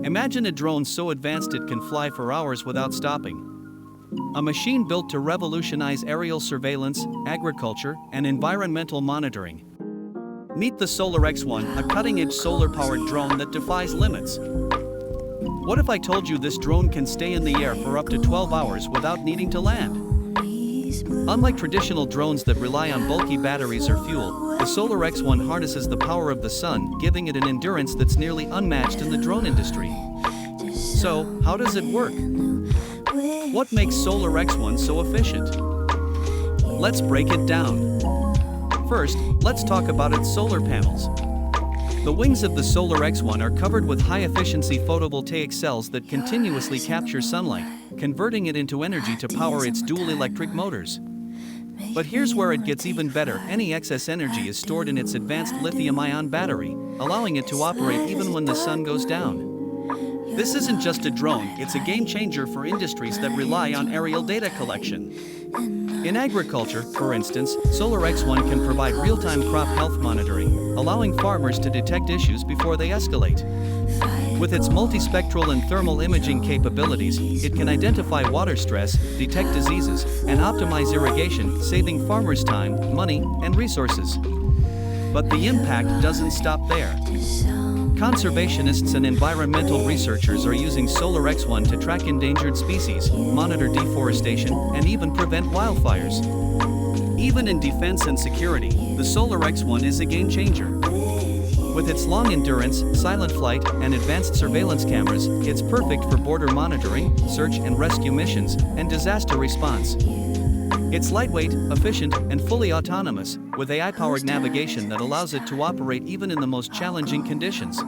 Imagine a drone so advanced it can fly for hours without stopping. A machine built to revolutionize aerial surveillance, agriculture, and environmental monitoring. Meet the SolarXOne, a cutting-edge solar-powered drone that defies limits. What if I told you this drone can stay in the air for up to 12 hours without needing to land? Unlike traditional drones that rely on bulky batteries or fuel, the SolarXOne harnesses the power of the sun, giving it an endurance that's nearly unmatched in the drone industry. So, how does it work? What makes SolarXOne so efficient? Let's break it down. First, let's talk about its solar panels. The wings of the SolarXOne are covered with high-efficiency photovoltaic cells that continuously capture sunlight, converting it into energy to power its dual electric motors. But here's where it gets even better. Any excess energy is stored in its advanced lithium-ion battery, allowing it to operate even when the sun goes down. This isn't just a drone, it's a game-changer for industries that rely on aerial data collection. In agriculture, for instance, SolarXOne can provide real-time crop health monitoring, allowing farmers to detect issues before they escalate. With its multispectral and thermal imaging capabilities, it can identify water stress, detect diseases, and optimize irrigation, saving farmers time, money, and resources. But the impact doesn't stop there. Conservationists and environmental researchers are using SolarXOne to track endangered species, monitor deforestation, and even prevent wildfires. Even in defense and security, the SolarXOne is a game changer. With its long endurance, silent flight, and advanced surveillance cameras, it's perfect for border monitoring, search and rescue missions, and disaster response. It's lightweight, efficient, and fully autonomous, with AI-powered navigation that allows it to operate even in the most challenging conditions.